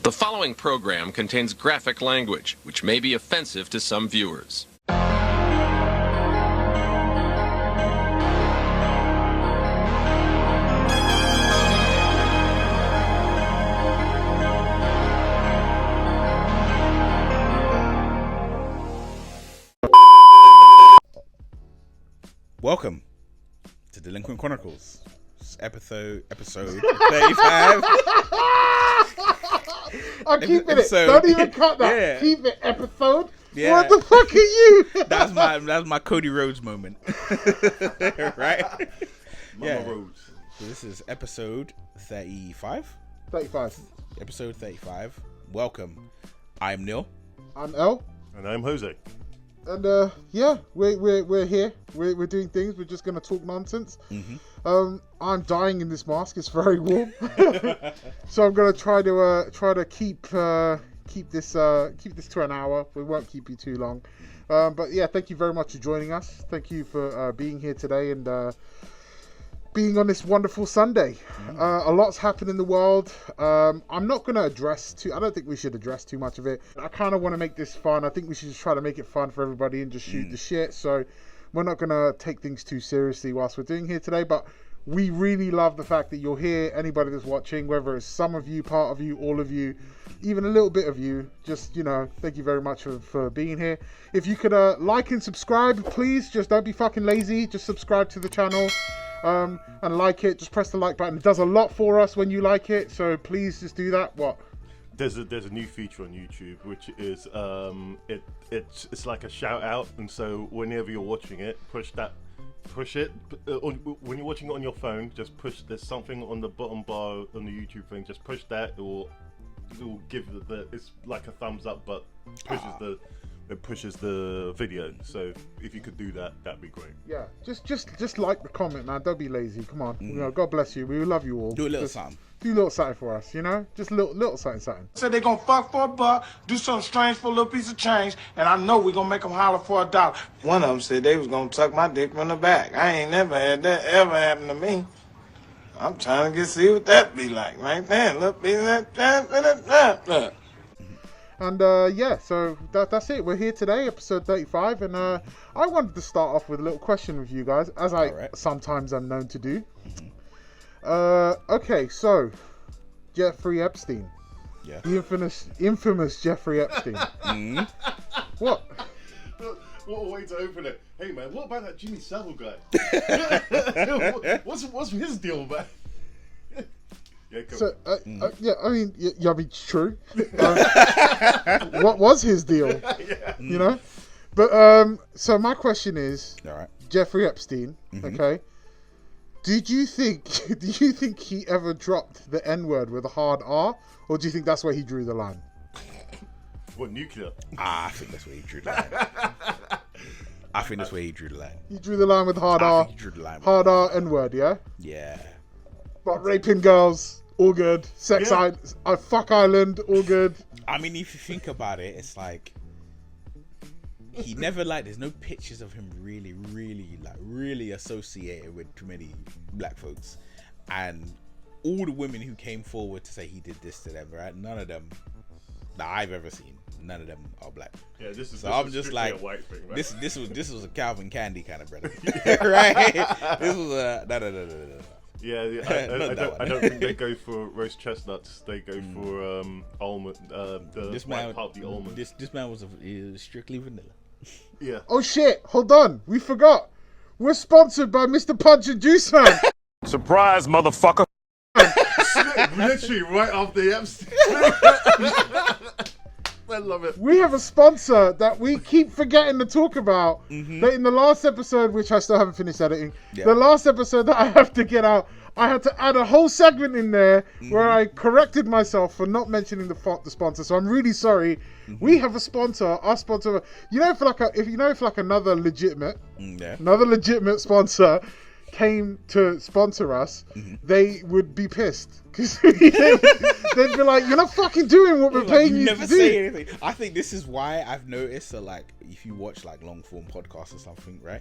The following program contains graphic language, which may be offensive to some viewers. Welcome to Delinquent Chronicles, episode 35. I'm keeping it. Don't even cut that. Yeah. Keep it. Episode. Yeah. What the fuck are you? That's my Cody Rhodes moment. Right? Mama Rhodes. So this is episode 35. 35. Episode 35. Welcome. I'm Neil. I'm El. And I'm Jose. And yeah, we're here. We're doing things. We're just gonna talk nonsense. Mm-hmm. I'm dying in this mask. It's very warm, so I'm gonna try to keep this to an hour. We won't keep you too long. But yeah, thank you very much for joining us. Thank you for being here today and being on this wonderful Sunday. A lot's happened in the world. I'm not going to I don't think we should address too much of it. I kind of want to make this fun. I think we should just try to make it fun for everybody and just shoot the shit. So we're not going to take things too seriously whilst we're doing here today. But we really love the fact that you're here. Anybody that's watching, whether it's some of you, part of you, all of you, even a little bit of you, just, thank you very much for being here. If you could like and subscribe, please. Just don't be fucking lazy. Just subscribe to the channel. And like it, just press the like button. It does a lot for us when you like it, so please just do that. What? There's a new feature on YouTube which is it's like a shout out, and so whenever you're watching it, push it. When you're watching it on your phone, just push. There's something on the bottom bar on the YouTube thing. Just push that. It will give it's like a thumbs up, but pushes the video. So if you could do that, that'd be great. Yeah, just like the comment, man. Don't be lazy. Come on, God bless you. We love you all. Do a little something. Do a little something for us, Just a little something. Said they gonna fuck for $1, do something strange for a little piece of change, and I know we gonna make them holler for $1. One of them said they was gonna tuck my dick from the back. I ain't never had that ever happen to me. I'm trying to see what that be like right there. Look, be that. And yeah, so that's it. We're here today, episode 35, and I wanted to start off with a little question with you guys, as I sometimes am known to do. Okay, so Jeffrey Epstein, the infamous Jeffrey Epstein. What? What a way to open it. Hey man, what about that Jimmy Savile guy? What's his deal, man? Yeah, so, yeah, I mean, true. What was his deal? Yeah. But so my question is, All right. Jeffrey Epstein, okay? Do you think he ever dropped the N-word with a hard R, or do you think that's where he drew the line? What, nuclear? I think that's where he drew the line. He drew the line with hard R. Hard R, N-word, yeah? Yeah. But raping girls, all good. Sex fuck island, all good. I mean, if you think about it, it's like he never there's no pictures of him really associated with too many black folks, and all the women who came forward to say he did this to them, right? None of them that I've ever seen, none of them are black. Yeah, this is I'm just like a white thing, right? This was a Calvin Candy kind of brother, right? This was a no. Yeah, I don't think they go for roast chestnuts. They go for almond. The almond. This man was strictly vanilla. Yeah. Oh shit! Hold on, we forgot. We're sponsored by Mrpunchandjuiceman. Surprise, motherfucker! Literally right after the Epstein. I love it. We have a sponsor that we keep forgetting to talk about. That in the last episode, which I still haven't finished editing, the last episode that I have to get out, I had to add a whole segment in there where I corrected myself for not mentioning the sponsor. So I'm really sorry. We have a sponsor. Our sponsor, if another legitimate sponsor came to sponsor us, they would be pissed because they'd be like, "You're not fucking doing what we're paying you never to do." Say anything. I think this is why I've noticed that, like, if you watch like long form podcasts or something, right?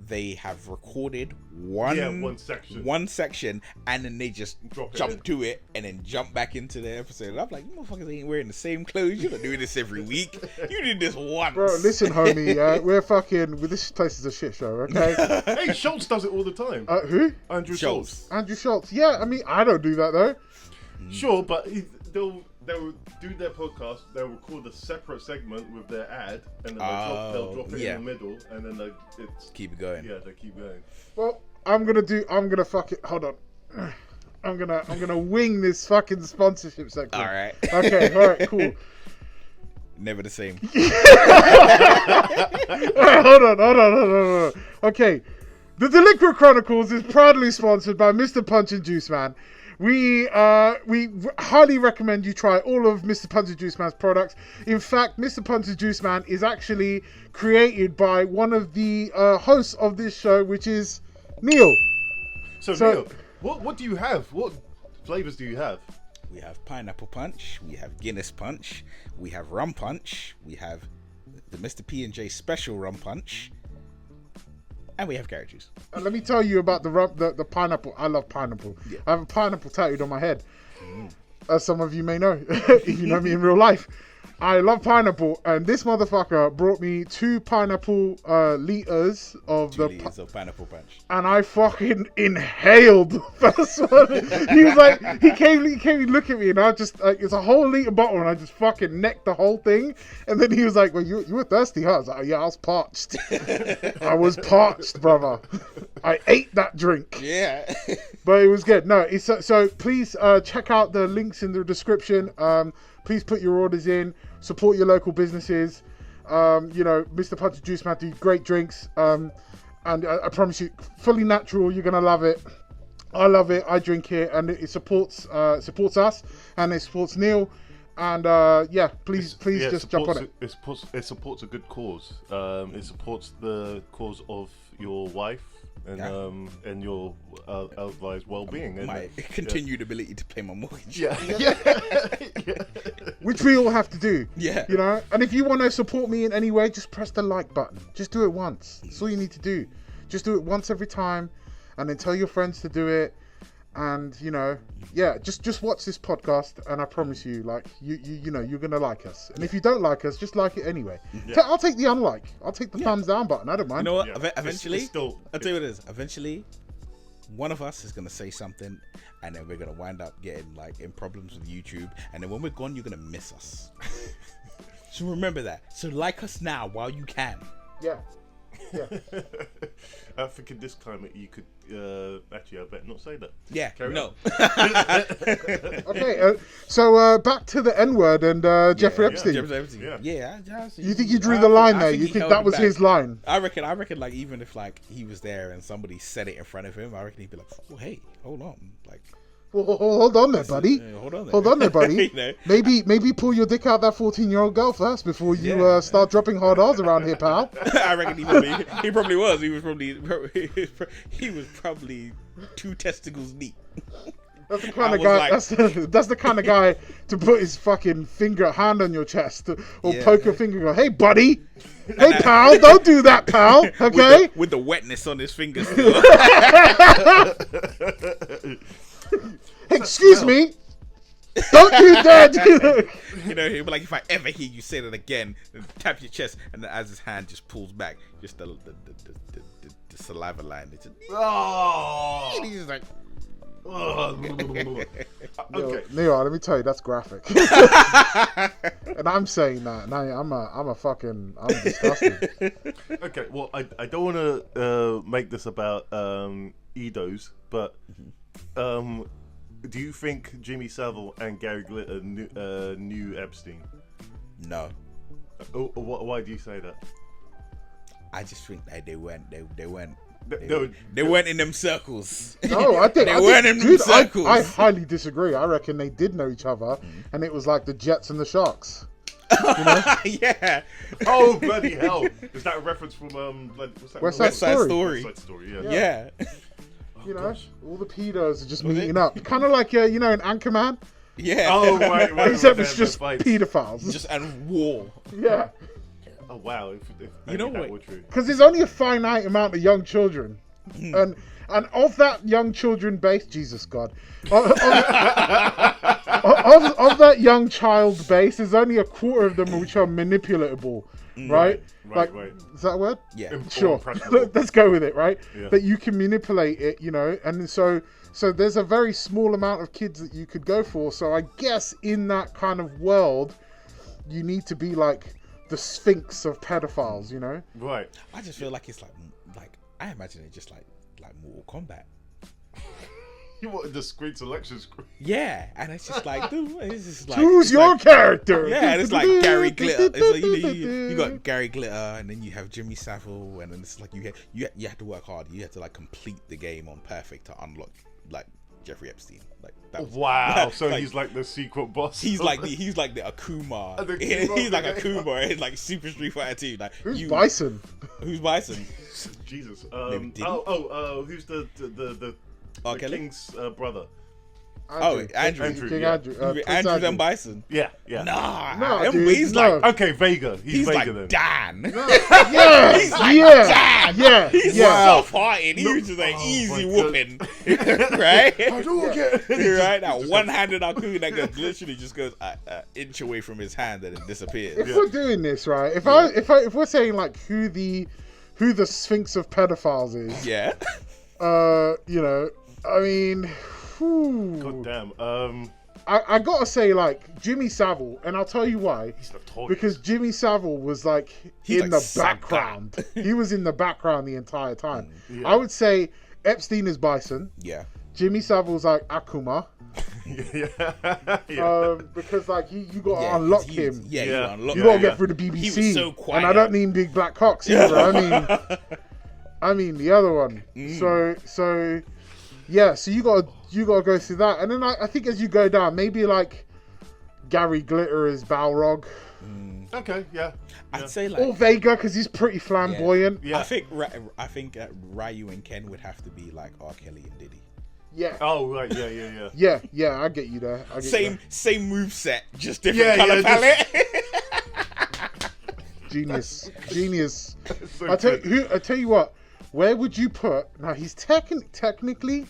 they have recorded one section, and then they just jump to it and then jump back into the episode. And I'm like, you motherfuckers ain't wearing the same clothes. You're not doing this every week. You did this once. Bro, listen, homie, we're fucking. This place is a shit show, okay? Hey, Schultz does it all the time. Who? Andrew Schultz. Andrew Schultz. Yeah, I mean, I don't do that though. Sure, but they'll do their podcast. They'll record a separate segment with their ad, and then they'll drop it in the middle, and then it's keep it going. Yeah, they keep going. Well, I'm gonna fuck it. Hold on. I'm gonna wing this fucking sponsorship segment. All right. Okay. All right. Cool. Never the same. Hold on. Okay. The Delinquent Chronicles is proudly sponsored by Mrpunchandjuiceman. We highly recommend you try all of Mrpunchandjuiceman's products. In fact, Mrpunchandjuiceman is actually created by one of the hosts of this show, which is Neil. So Neil, what do you have? What flavors do you have? We have pineapple punch, we have Guinness punch, we have rum punch, we have the Mr. P&J special rum punch, and we have carrot juice. Let me tell you about the pineapple. I love pineapple. Yeah. I have a pineapple tattooed on my head, as some of you may know, if you know me in real life. I love pineapple, and this motherfucker brought me 2 pineapple liters of of pineapple punch, and I fucking inhaled the first one. He was like, he came look at me, and I just it's a whole liter bottle, and I just fucking necked the whole thing. And then he was like, "Well, you were thirsty, huh?" I was like, "Yeah, I was parched. I was parched, brother. I ate that drink." Yeah, but it was good. No, it's so please check out the links in the description. Please put your orders in. Support your local businesses. Mrpunchandjuiceman do great drinks. And I promise you, fully natural. You're gonna love it. I love it. I drink it, and it supports us, and it supports Neil. And please just jump on it. It supports a good cause. It supports the cause of your wife and your otherwise well-being, and my continued ability to pay my mortgage. Yeah. Which we all have to do. Yeah. You know, and if you want to support me in any way, just press the like button. Just do it once. That's all you need to do. Just do it once every time, and then tell your friends to do it. And just watch this podcast, and I promise you, like you're gonna like us. And if you don't like us, just like it anyway. Yeah. I'll take the unlike. I'll take the thumbs down button. I don't mind. You know what? Yeah. Eventually, I'll tell you what it is. Eventually, one of us is gonna say something, and then we're gonna wind up getting like in problems with YouTube. And then when we're gone, you're gonna miss us. So remember that. So like us now while you can. Yeah. I think in this climate you could actually I better not say that. Yeah, Carry no. Okay, so back to the N-word and Jeffrey Epstein. Yeah. You think you drew the line there? You think that was his line? I reckon like even if like he was there and somebody said it in front of him, I reckon he'd be like, "Oh, hey, hold on, like." Well, hold on there, buddy. Hold on there, buddy. Maybe pull your dick out that 14-year-old girl first before you start dropping hard R's around here, pal. I reckon he probably was. He was probably 2 testicles deep. That's the kind of guy. Like, that's the kind of guy to put his fucking hand on your chest or poke your finger. And go, hey, buddy. Hey, pal. Don't do that, pal. Okay. With the wetness on his fingers still. Hey, excuse me. Don't you dare do that. He'll be like, if I ever hear you say that again, then tap your chest, and then as his hand just pulls back, just the saliva line. It's just, and he's just like, okay. Neil, let me tell you, that's graphic. And I'm saying that. Now I'm disgusted. Okay, well, I don't want to make this about Edos, but do you think Jimmy Savile and Gary Glitter knew Epstein? No. Why do you say that? I just think that they weren't in them circles. No, I think they weren't in them circles. I highly disagree. I reckon they did know each other, and it was like the Jets and the Sharks. Yeah. Oh bloody hell! Is that a reference from West Side Story? West Side Story. Yeah. All the pedos are just meeting up. Kind of like, in Anchorman. Yeah. Oh, right. Except it's just pedophiles. Just and war. Yeah. Oh wow! If You know only that what? were true. Because there's only a finite amount of young children, and of that young children base, Jesus God, of that young child base, there's only a quarter of them which are manipulatable, right? Right. Is that a word? Yeah. Sure. Impressionable. Let's go with it, right? Yeah. That you can manipulate it, you know, and so there's a very small amount of kids that you could go for. So I guess in that kind of world, you need to be like the Sphinx of pedophiles, you know? Right. I just feel like it's like I imagine it just like Mortal Kombat. You wanted the screen selection screen. Yeah, and it's just like, dude, it's just like Choose it's your like, character. Yeah, and it's like Gary Glitter. It's like, you got Gary Glitter, and then you have Jimmy Savile, and then it's like you have to work hard. You have to like complete the game on perfect to unlock like Jeffrey Epstein. Like that was, Wow. So like, he's like the secret boss. He's like the Akuma. The Akuma He's like of the game. Akuma in like Super Street Fighter 2. Like Who's Bison? Who's Bison? Jesus. Maybe Diddy? Who's the R. Kelly? King's brother? Andrew. King Andrew. Prince Andrew then Bison. Yeah. Nah, No, dude, he's no. like Okay, Vega. He's Vega like then. Dan. Yeah, He's like Dan. yeah. He's yeah. soft-hearted. He was just an Oh, easy my whooping, right? I do again. You're right. That one-handed Akuna that goes literally just goes an inch away from his hand and it disappears. If we're doing this right, if we're saying like who the Sphinx of pedophiles is, Yeah. you know, I mean, whew. God damn. I gotta say like Jimmy Savile, and I'll tell you why. He's notorious. Because Jimmy Savile was like He's in like the sucked background. He was in the background the entire time. Yeah. I would say Epstein is Bison. Yeah. Jimmy Savile's like Akuma. yeah. Because like you gotta Yeah, unlock 'cause him. Yeah, Yeah. you unlock You gotta him. get through the BBC. He was so quiet. And I don't mean big black cocks either. I mean the other one. So yeah, so you gotta go through that. And then I think as you go down, maybe like Gary Glitter is Balrog. Okay, yeah. I'd say Or like Vega because he's pretty flamboyant. Yeah. I think Ryu and Ken would have to be like R. Kelly and Diddy. Yeah. Oh, right, yeah. Yeah, I get you there. Same move set, just different Yeah, color yeah, palette. Genius. So I good. tell you what. Where would you put? Now he's technically.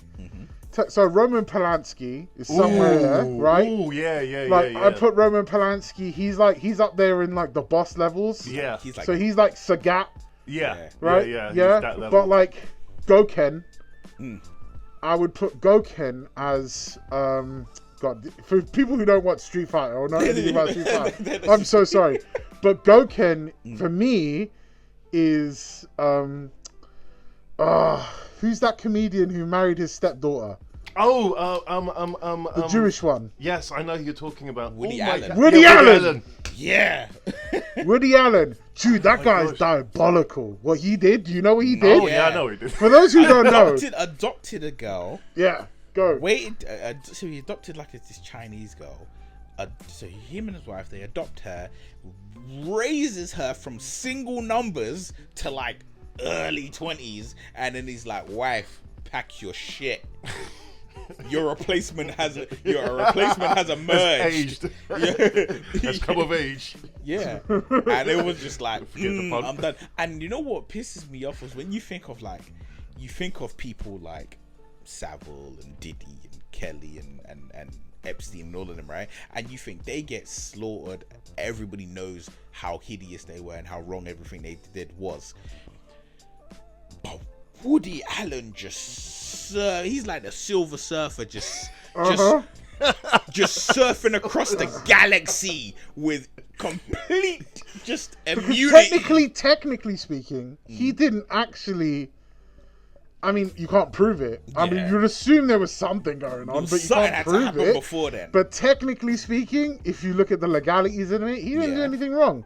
So Roman Polanski is somewhere there, right? Ooh, yeah. Like I put Roman Polanski. He's up there in like the boss levels. Yeah. He's like, So he's like Sagat, Yeah. right? Yeah. He's that level. But like Goken, I would put Goken as God. For people who don't watch Street Fighter or know anything about Street Fighter, I'm so sorry. But Goken for me is who's that comedian who married his stepdaughter? The Jewish one. Yes, I know who you're talking about. Woody my Allen. God. Woody Yeah, Allen. yeah. Woody Allen. Dude, that guy's gosh. diabolical. What he did? Do you know what he did? Oh, yeah, I know he did. For those who don't know, adopted a girl. yeah, go. Waited. So he adopted like this Chinese girl. So him and his wife, they adopt her, raises her from single numbers to like early 20s, and then he's like, "Wife, pack your shit. Your replacement has emerged. Aged. Has come of age. Yeah." And it was just like, Forget the pun. I'm done. And you know what pisses me off was when you think of people like Savile and Diddy and Kelly and Epstein and all of them, right? And you think they get slaughtered. Everybody knows how hideous they were and how wrong everything they did was. But Woody Allen he's like the Silver Surfer, just surfing across the galaxy with complete just immunity. Technically speaking, he didn't actually. I mean, you can't prove it. I mean, you'd assume there was something going on, but you Something can't had to prove happen it. before then. But technically speaking, if you look at the legalities in it, he didn't do Yeah. anything wrong.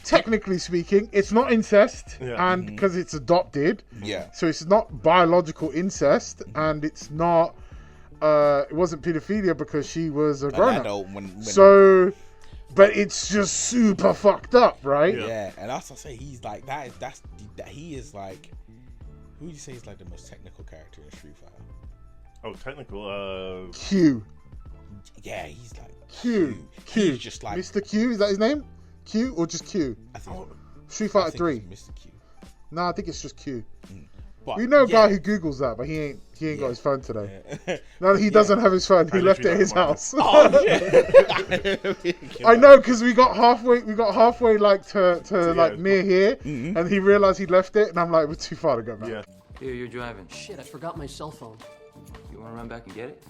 Technically speaking, it's not incest, Yeah. and because it's adopted, Yeah. so it's not biological incest, and it's not. It wasn't pedophilia because she was a grown up. So, but it's just super fucked up, right? Yeah, and that's what I say. He's like that. He is like. Who would you say is like the most technical character in Street Fighter? Oh, technical. Q. Yeah, he's like Q. He's just like Mr. Q, is that his name? Q or just Q? I think Street Fighter I think 3. it's Mr. Q. No, I think it's just Q. But, We know a yeah. guy who Googles that, but he ain't got his phone today. Yeah. No, he doesn't have his phone. He left it at his literally house. Oh shit! I know, because we got halfway like to like near here, and he realized he left it, and I'm like, we're too far to go back. Yeah. Here, you're driving. Shit, I forgot my cell phone. You want to run back and get it?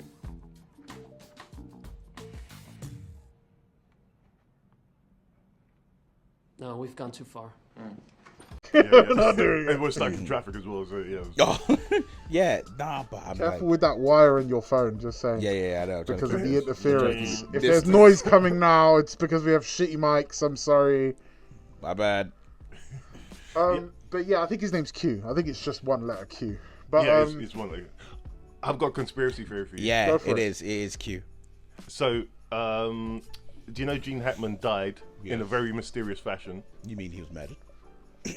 No, we've gone too far. It was like in traffic as well. So yeah. Oh, yeah, nah, but I'm Careful like, with that wire in your phone, just saying. yeah, I know. Because of the interference. If Distance. there's noise coming now, it's because we have shitty mics. I'm sorry. My bad. But yeah, I think his name's Q. I think it's just one letter Q. But Yeah, it's one. I've got a conspiracy theory for you. Yeah, Go for it it. is. It is Q. So, do you know Gene Hackman died in a very mysterious fashion? You mean he was murdered?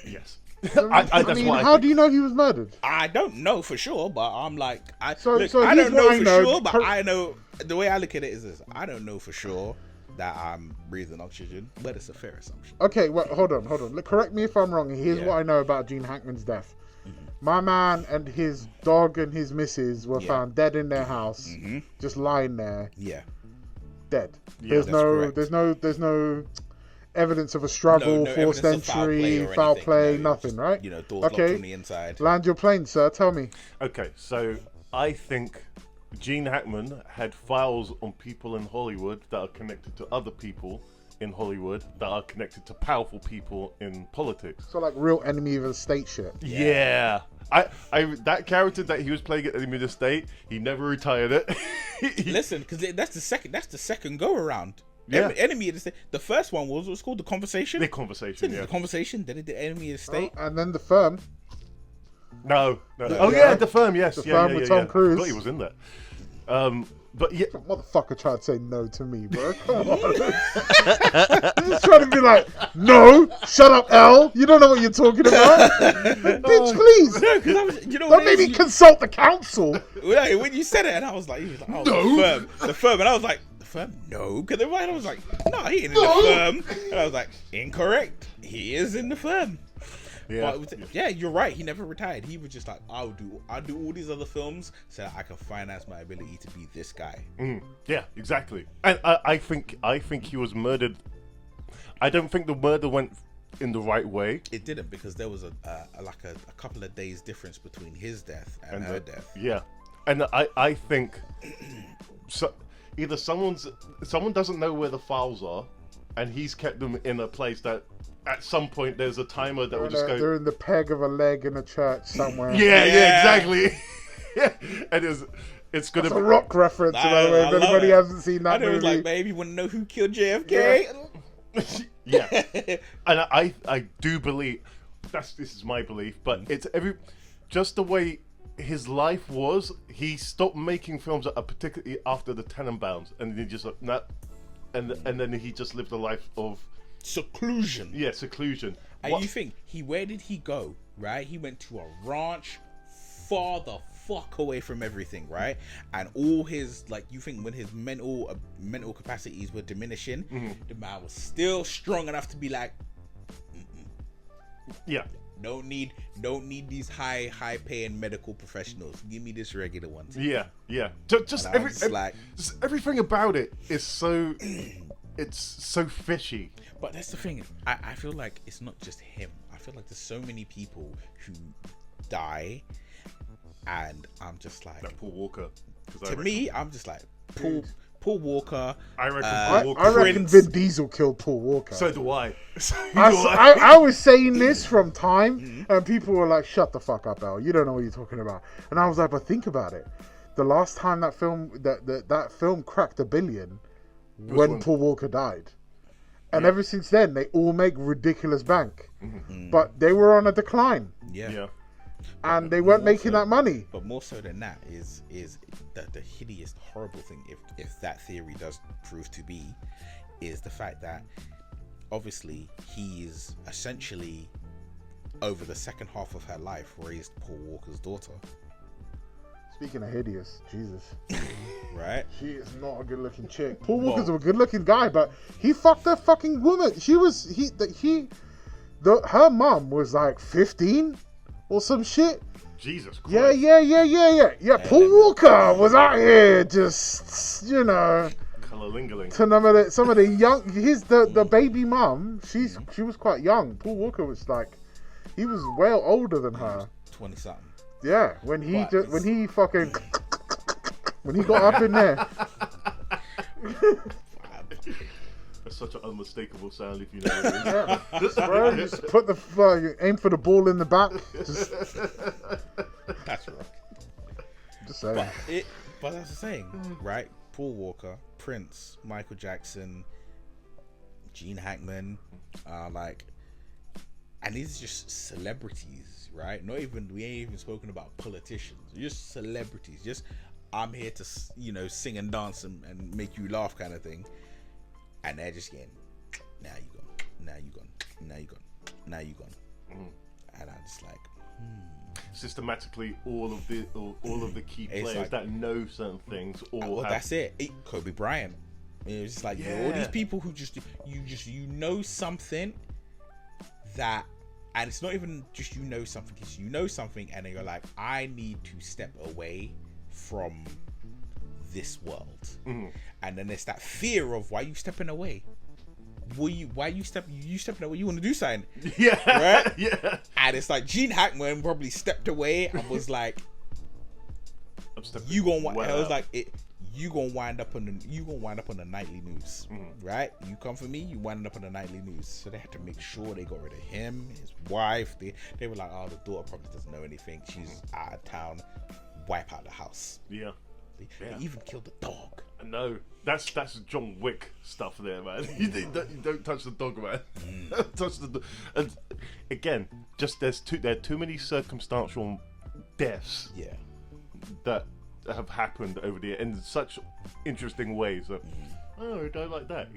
Yes. I That's mean, why. how do you know he was murdered? I don't know for sure, but I'm like, So I here's don't know what I for know. sure, but I know the way I look at it is this: I don't know for sure that I'm breathing oxygen, but it's a fair assumption. Okay, well, hold on. Look, correct me if I'm wrong. Here's Yeah. what I know about Gene Hackman's death. My man and his dog and his missus were found dead in their house, just lying there, Yeah, dead. Yeah, there's that's no, correct. there's no evidence of a struggle, no forced evidence of entry, or foul anything, play, no, nothing, right? You know, doors locked from the inside. Land your plane, sir. Tell me. Okay, so I think Gene Hackman had files on people in Hollywood that are connected to other people in Hollywood that are connected to powerful people in politics. So like real enemy of the state shit. Yeah. I that character that he was playing at Enemy of the State, he never retired it. Listen, because that's the second go around. Yeah. Enemy of the State. The first one was called The Conversation. The Conversation, yeah. The Conversation. Then it did Enemy of the State. And then the firm. No. Oh yeah, The Firm, yes. The yeah, Firm yeah, with yeah, Tom Cruise. I forgot he was in that. But yeah, Motherfucker tried to say no to me, bro. Come on. He's just trying to be like, no, shut up, L. You don't know what you're talking about. Bitch, please. No, because I was, you know Don't what make it me is? consult the council. When you said it, and I was like, oh, no. The firm, and I was like, the firm, no, because everybody was like, no, he ain't in the firm, and I was like, incorrect, he is in the firm. yeah. But yeah, you're right. He never retired. He was just like, I'll do all these other films so that I can finance my ability to be this guy. Yeah, exactly. And I think he was murdered. I don't think the murder went in the right way. It didn't, because there was a couple of days difference between his death and her death. Yeah, and I think so. Either someone doesn't know where the files are, and he's kept them in a place that at some point there's a timer that will just go. They're in the peg of a leg in a church somewhere. Yeah, exactly. Yeah, and it's gonna It's be a rock reference, by the way. If anybody hasn't seen that And it was movie. like, babe, you want to know who killed JFK? yeah. And I do believe this is my belief, but it's just the way his life was. He stopped making films particularly after the Tenenbaums, and he just and then he just lived a life of Seclusion. yeah, seclusion. And you think where did he go? Right, he went to a ranch, far the fuck away from everything, right? And all his, like, you think when his mental capacities were diminishing, the man was still strong enough to be like, Yeah. don't need these high paying medical professionals. Give me this regular one. Yeah. Just And I was like, just everything about it is so it's so fishy. but that's the thing. I feel like it's not just him. I feel like there's so many people who die, and I'm just like, That Paul Walker. to me, I'm just like Paul Walker. I reckon Paul Walker. I reckon Prince. Vin Diesel killed Paul Walker. So do I. So do I was saying this from time, and people were like, "Shut the fuck up, Al. You don't know what you're talking about." And I was like, "But think about it. The last time that film cracked $1 billion, when Paul Walker died, and ever since then they all make ridiculous bank, but they were on a decline, Yeah. and they weren't making that money." But more so than that is the hideous, horrible thing, if that theory does prove to be, is the fact that obviously he is essentially, over the second half of her life, raised Paul Walker's daughter. Speaking of hideous, Jesus. Right? She is not a good-looking chick. Paul Walker's a good-looking guy, but he fucked a fucking woman. Her mum was like 15 or some shit. Jesus Christ. Yeah. Paul Walker was out here just, Cololingaling. to some of the young. The baby mum. She was quite young. Paul Walker was like, he was well older than her. 20 something. Yeah, when he got up in there. That's such an unmistakable sound if you know what it is. Yeah. Bro, just put aim for the ball in the back. Just, That's right. just saying. But that's the saying, right? Paul Walker, Prince, Michael Jackson, Gene Hackman, and these are just celebrities, right? We ain't even spoken about politicians. Just celebrities. Just, I'm here to, sing and dance and make you laugh kind of thing. And they're just getting, now you gone, now you gone, now you gone, now you gone. And I'm just like, Systematically, all of the key players like, that know certain things, that's it. Kobe Bryant. It's just like all these people who you know something that, and it's not even just something. It's something, and then you're like, I need to step away from this world. And then there's that fear of, why are you stepping away? Why you stepping away? You want to do something? Yeah, right. Yeah. And it's like Gene Hackman probably stepped away and was like, you gonna wind up on the nightly news, right? You come for me, you wind up on the nightly news. So they had to make sure they got rid of him, his wife. They were like, oh, the daughter probably doesn't know anything. She's out of town. Wipe out the house. Yeah. They even killed the dog. No, that's John Wick stuff there, man. You don't touch the dog, man. Don't touch the dog. And again, just there are too many circumstantial deaths. Yeah. That have happened over the in such interesting ways. That, oh, I don't like that.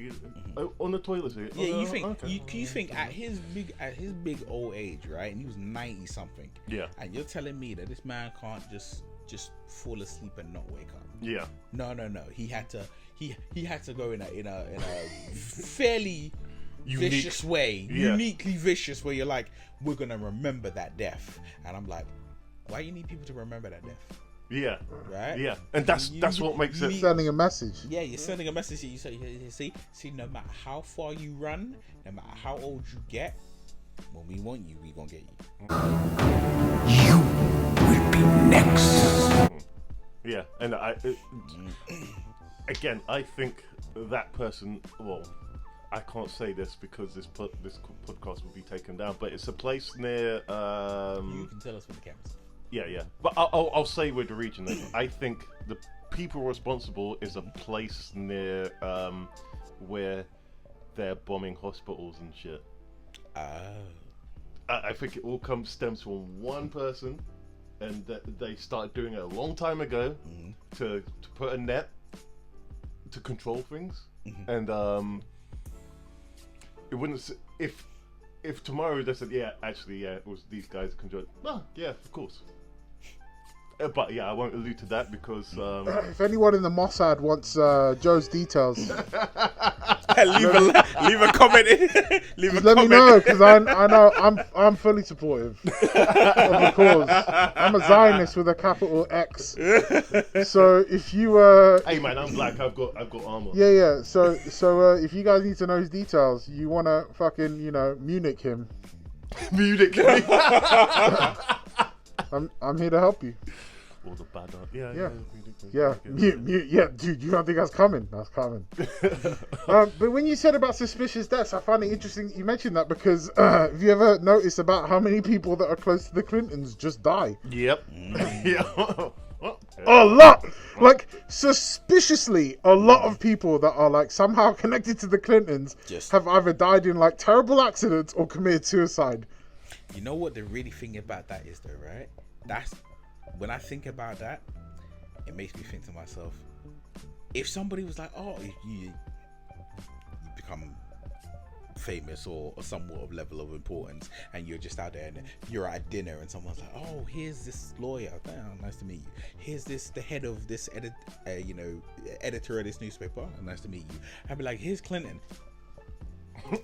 On the toilet seat. Yeah, you think okay. you think at his big old age, right? And he was 90 something. Yeah. And you're telling me that this man can't just fall asleep and not wake up? Yeah. No. He had to go in a fairly vicious way, uniquely vicious, where you're like, we're gonna remember that death. And I'm like, why you need people to remember that death? Yeah. Right. Yeah. And that's what makes it. Sending a message. Yeah, you're sending a message. You see, no matter how far you run, no matter how old you get, when we want you, we gonna get you. You will be next. Yeah, and again, I think that person. Well, I can't say this because this podcast will be taken down. But it's a place near. You can tell us when the camera's. Yeah. But I'll say with the region. I think the people responsible is a place near where they're bombing hospitals and shit. I think it all stems from one person, and that they started doing it a long time ago to put a net to control things, and it wouldn't if tomorrow they said it was these guys that controlled. Well, yeah, of course. But yeah, I won't allude to that because if anyone in the Mossad wants Joe's details, leave a comment. Let me know, because I know I'm fully supportive of the cause. I'm a Zionist with a capital X. So if you hey man, I'm black. I've got armor. Yeah. So if you guys need to know his details, you want to fucking Munich him. Munich. I'm here to help you. All the bad art. Yeah. Dude, you don't think that's coming? That's coming. But when you said about suspicious deaths, I find it interesting you mentioned that, because have you ever noticed about how many people that are close to the Clintons just die? Yep. Yeah. A lot, like suspiciously, a lot of people that are like somehow connected to the Clintons have either died in like terrible accidents or committed suicide. You know what the really thing about that is, though, right? That's when I think about that, it makes me think to myself, if somebody was like, oh, you become famous or somewhat of level of importance, and you're just out there and you're at dinner and someone's like, oh, here's this lawyer, oh, nice to meet you. Here's the head of this editor of this newspaper, nice to meet you. I'd be like, here's Clinton.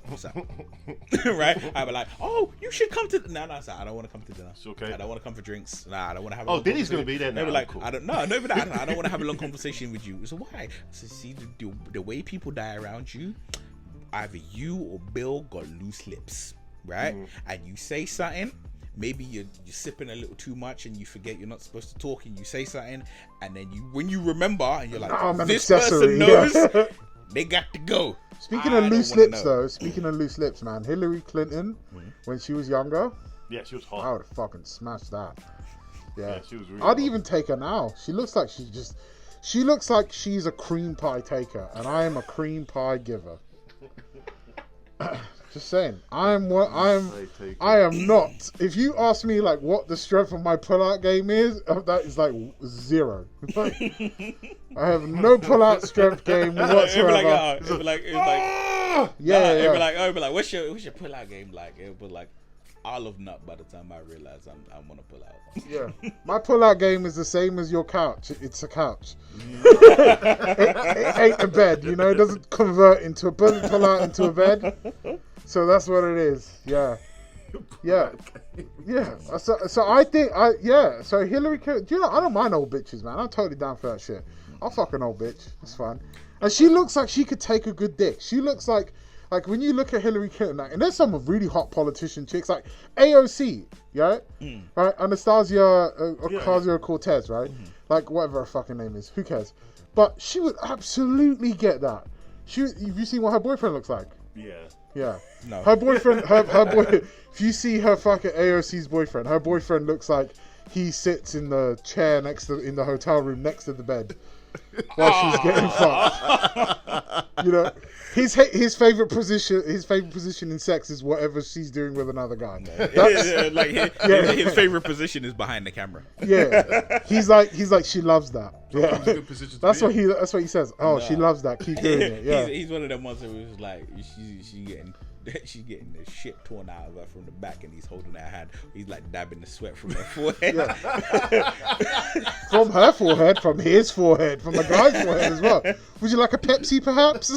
What's up? Right? I'd be like, oh, you should come to no, sir, I don't want to come to dinner. It's okay. I don't want to come for drinks. Nah, I don't want to have Diddy's gonna be there now. They'd be like, cool. I don't want to have a long conversation with you. So why? So see, the way people die around you, either you or Bill got loose lips, right? And you say something, maybe you're sipping a little too much and you forget you're not supposed to talk, and you say something, and then when you remember and you're like, this person knows, they got to go. Speaking of loose lips, man, Hillary Clinton, when she was younger, yeah, she was hot. I would have fucking smashed that. Yeah, she was really I'd hot. even take her now. She looks like she's a cream pie taker, and I am a cream pie giver. Just saying, I am not. If you ask me like what the strength of my pull-out game is, that is like 0. I have no pull-out strength game whatsoever. It'd be like, what's your pull-out game like? It would be like olive nut by the time I realize I'm gonna pull out. Yeah, my pull-out game is the same as your couch. It's a couch. it ain't a bed, you know. It doesn't convert into a pull out into a bed. So that's what it is. Yeah. So I think So Hillary Clinton, do you know, I don't mind old bitches, man. I'm totally down for that shit. I'll fuck an old bitch. It's fun. And she looks like she could take a good dick. She looks like when you look at Hillary Clinton, like, and there's some really hot politician chicks like AOC, right? Right, Anastasia Ocasio-Cortez, right? Like whatever her fucking name is, who cares? But she would absolutely get that. Have you seen what her boyfriend looks like? Yeah. No. Her boyfriend, her boy. If you see her fucking AOC's boyfriend, her boyfriend looks like he sits in the chair in the hotel room next to the bed while she's getting fucked. You know, his favorite position in sex is whatever she's doing with another guy. His favorite position is behind the camera. Yeah, he's like she loves that. Yeah, that's what he says. Oh, she loves that. Keep doing it. Yeah, he's one of them ones that was like she's getting the shit torn out of her from the back, and he's holding her hand. He's like dabbing the sweat from her forehead. From her forehead, from his forehead, from the guy's forehead as well. Would you like a Pepsi, perhaps?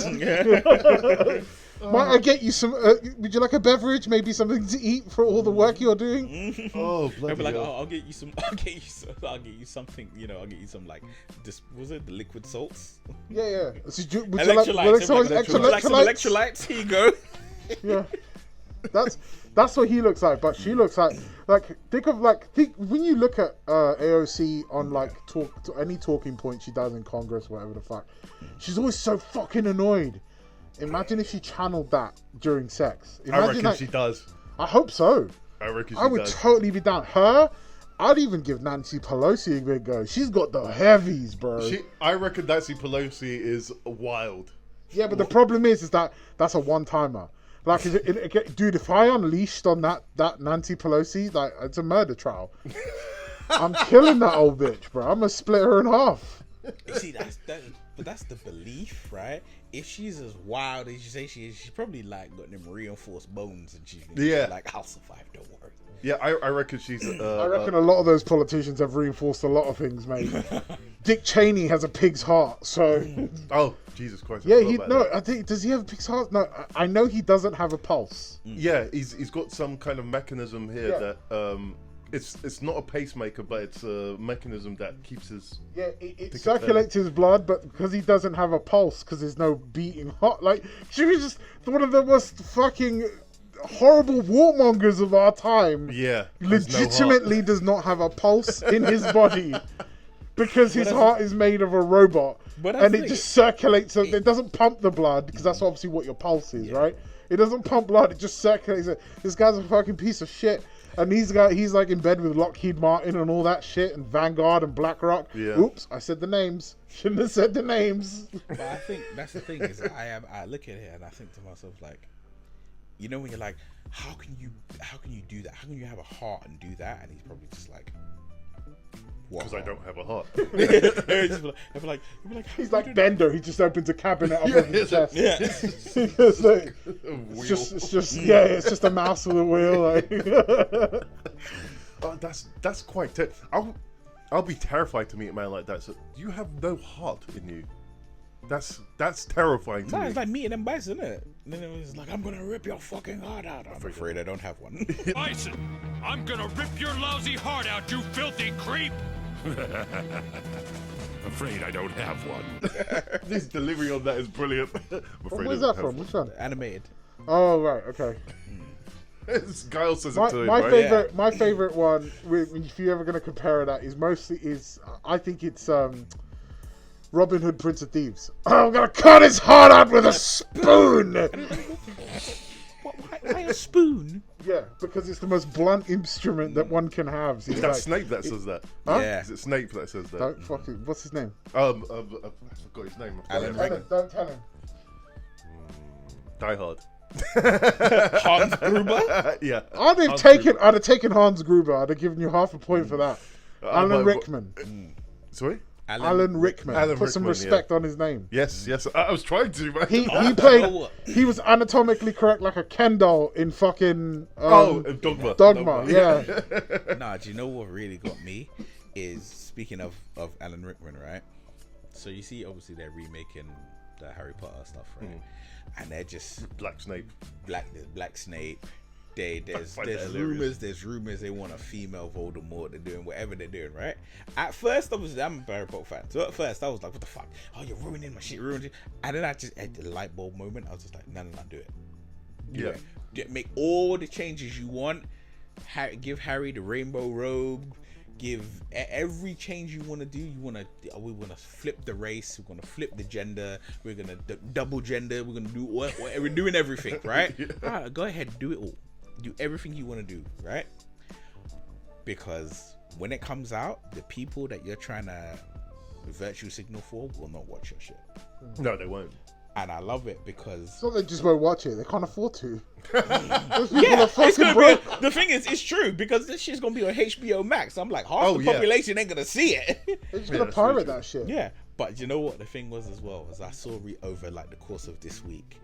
Might I get you some? Would you like a beverage? Maybe something to eat for all the work you're doing. Oh, bloody hell. I'll get you some. I'll get you something. You know, I'll get you some like was it the liquid salts? Yeah. So would electrolytes. Some electrolytes. Here you go. Yeah, that's what he looks like. But she looks like think when you look at AOC on like any talking point she does in Congress, whatever the fuck, she's always so fucking annoyed. Imagine if she channeled that during sex. I reckon she does. I hope so. I reckon I would totally be down. I'd even give Nancy Pelosi a big go. She's got the heavies, bro. I reckon Nancy Pelosi is wild. Yeah, but the problem is that that's a one-timer. Like, dude, if I unleashed on that Nancy Pelosi, like, it's a murder trial. I'm killing that old bitch, bro. I'm gonna split her in half. You see, that's the belief, right? If she's as wild as you say she is, she's probably like got them reinforced bones, and she's like, I'll survive, don't worry. Yeah, I reckon she's. I reckon a lot of those politicians have reinforced a lot of things, mate. Dick Cheney has a pig's heart, so. Oh, Jesus Christ! Yeah, I think does he have a pig's heart? No, I know he doesn't have a pulse. Yeah, he's got some kind of mechanism here that it's not a pacemaker, but it's a mechanism that keeps his. Yeah, it circulates his blood, but because he doesn't have a pulse, because there's no beating heart. Like, she was just one of the most fucking horrible warmongers of our time. Yeah, legitimately does not have a pulse in his body because his heart is made of a robot, and it just circulates. So it doesn't pump the blood, because that's obviously what your pulse is, right? It doesn't pump blood; it just circulates. This guy's a fucking piece of shit. And he's like in bed with Lockheed Martin and all that shit, and Vanguard and BlackRock. Yeah. Oops, I said the names. Shouldn't have said the names. But I think that's the thing is I look at it and I think to myself, like, you know, when you're like, how can you do that? How can you have a heart and do that? And he's probably just like, Because I don't have a heart. It'd be like, He's like Bender. He just opens a cabinet up over his chest. yeah. it's just a mouse with a wheel. Like. Oh, that's quite. I'll be terrified to meet a man like that. So you have no heart in you. That's terrifying to me. It's like meeting them bison, isn't it? And then it was like, I'm gonna rip your fucking heart out. I'm afraid I don't have one. Bison, I'm gonna rip your lousy heart out, you filthy creep! Afraid I don't have one. This delivery on that is brilliant. Where's that from? Which one? Animated. Oh right, okay. This guy also says it to him, My right? favorite, my favorite one. If you're ever going to compare that, is I think it's Robin Hood, Prince of Thieves. I'm gonna cut his heart out with a spoon. Why a spoon? Yeah, because it's the most blunt instrument that one can have. So Is that Snape that says that? Huh? Yeah. Is it Snape that says that? Don't fucking. What's his name? I forgot his name. Alan Tell him, Rickman. don't tell him. Die Hard. Hans Gruber? Yeah. I'd have taken Hans Gruber. I'd have given you half a point for that. Alan Rickman. Sorry? Alan Rickman. Alan Put some Rickman, respect on his name. Yes. I was trying to, man. He played. He was anatomically correct like a Ken doll in fucking. Dogma. Dogma. Yeah. Nah, do you know what really got me? Is speaking of Alan Rickman, right? So you see, obviously they're remaking the Harry Potter stuff, right? And they're just Black Snape. Black Snape. There's hilarious. rumors they want a female Voldemort. They're doing whatever they're doing, right? At first, obviously, I'm a Harry Potter fan, so at first I was like, "What the fuck? Oh, you're ruining my shit, ruining it." And then I just at the light bulb moment, I was just like, "No, do it. Do it. Make all the changes you want. Give Harry the rainbow robe. Give every change you want to do. We want to flip the race. We're gonna flip the gender. We're gonna double gender. We're gonna do we're doing everything, right? All right, go ahead, do it all. Do everything you want to do, right? Because when it comes out, the people that you're trying to virtue signal for will not watch your shit. No, they won't. And I love it because So they just won't watch it. They can't afford to. it's gonna be. The thing is, it's true because this shit's gonna be on HBO Max. I'm like, half the population ain't gonna see it. They're just gonna pirate that shit. Yeah, but you know what the thing was as well, as I saw over like the course of this week,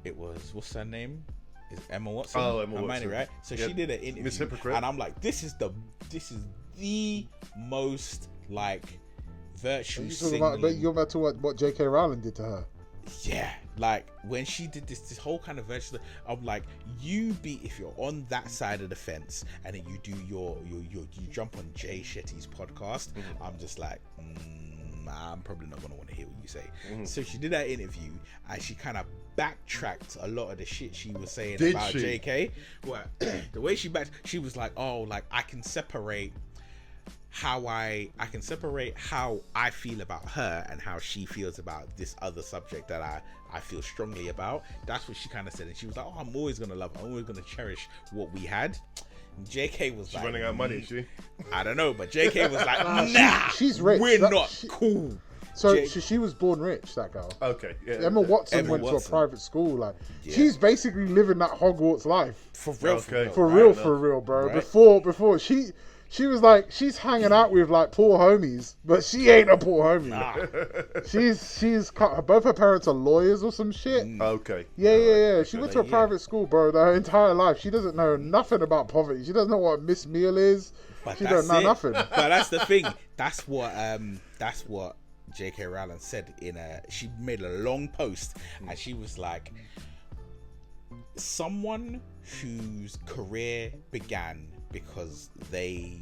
it was, what's her name? Is Emma Watson? Oh, Emma Watson, right? So she did an interview, Miss Hypocrite, and I'm like, this is the most like virtue signaling. But you're about to what J.K. Rowling did to her. Yeah, like when she did this whole kind of virtue, I'm like, if you're on that side of the fence and then you do you jump on Jay Shetty's podcast, I'm just like, I'm probably not gonna want to hear what you say. So she did that interview and she kind of backtracked a lot of the shit she was saying about JK. Well, the way she was like, oh, like I can separate how I feel about her and how she feels about this other subject that I feel strongly about. That's what she kind of said, and she was like, oh, I'm always gonna love her, I'm always gonna cherish what we had. And JK was she's running out of money, is she? I don't know, but JK was like, nah, she's rich. We're not cool. So she was born rich, that girl. Okay, yeah. Emma Watson went to a private school. Like she's basically living that Hogwarts life. For real, for real, bro. Right. Before she was like, she's hanging out with like poor homies, but she ain't a poor homie. Nah. She's both her parents are lawyers or some shit. Okay. Yeah. She went to a private school, bro. Her entire life, she doesn't know nothing about poverty. She doesn't know what Miss Meal is. She don't know nothing. But that's the thing. That's what J.K. Rowling said she made a long post, and she was like, someone whose career began because they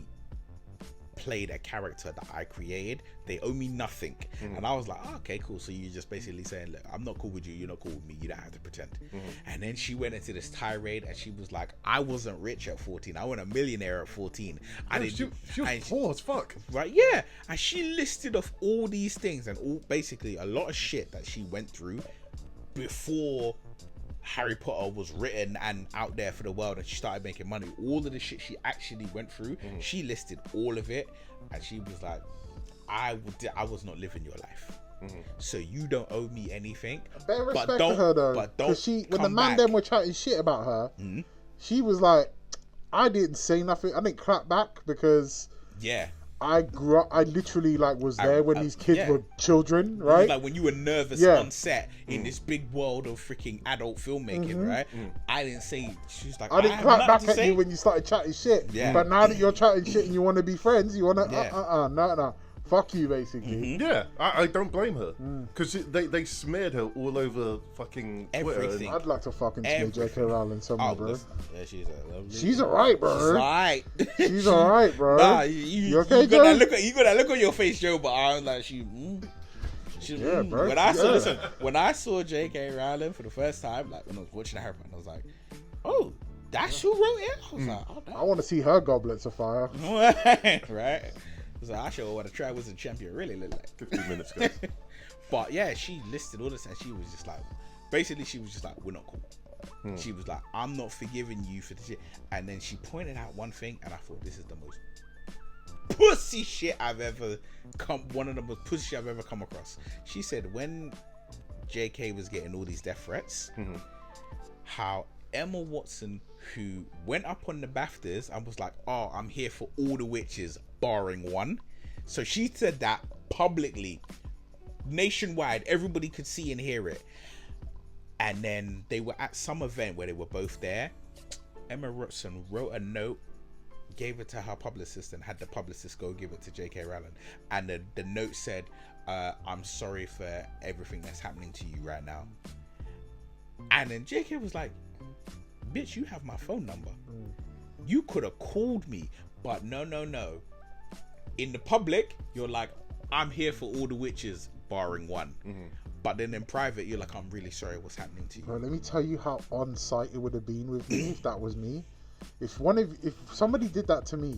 played a character that I created, they owe me nothing. And I was like, oh, okay, cool. So you're just basically saying, look, I'm not cool with you, you're not cool with me, you don't have to pretend. And then she went into this tirade and she was like, I wasn't rich at 14, I wasn't a millionaire at 14. She was poor as fuck. Right, yeah. And she listed off all these things and basically a lot of shit that she went through before Harry Potter was written and out there for the world and she started making money. All of the shit she actually went through, she listed all of it, and she was like, I was not living your life, so you don't owe me anything. Bear respect to her though, because when the man them were chatting shit about her, she was like, I didn't say nothing, I didn't clap back because I literally like was there when these kids were children, right? Like when you were nervous on set in this big world of freaking adult filmmaking, right? I didn't say. She's like, I didn't clap back at you when you started chatting shit. Yeah. But now that you're chatting shit and you want to be friends, you want to no. Fuck you, basically. Yeah, I don't blame her. Because they smeared her all over fucking Twitter. Everything. I'd like to fucking smear J.K. Rowling somewhere, bro. Yeah, she's alright, bro. She's alright. She's alright, bro. Nah, you okay, you got that look on your face, Joe, but I was like, bro. When I saw J.K. Rowling for the first time, like when I was watching Harry Potter, I was like, oh, that's who wrote it? I was like, oh, I want to see her goblets of fire. Right? So I sure want to try Wizard Champion really look like 15 minutes ago. But yeah, she listed all this and she was just like, we're not cool. She was like, I'm not forgiving you for this shit. And then she pointed out one thing and I thought, this is the most pussy shit I've ever come across. She said when JK was getting all these death threats, how Emma Watson, who went up on the BAFTAs and was like, oh, I'm here for all the witches barring one. So she said that publicly, nationwide, everybody could see and hear it. And then they were at some event where they were both there. Emma Watson wrote a note, gave it to her publicist, and had the publicist go give it to J.K. Rowling. And the note said, I'm sorry for everything that's happening to you right now. And then J.K. was like, bitch, you have my phone number. You could have called me, but no. In the public, you're like, I'm here for all the witches, barring one. But then in private, you're like, I'm really sorry what's happening to you. Bro, let me tell you how on site it would have been with me if that was me. If somebody did that to me,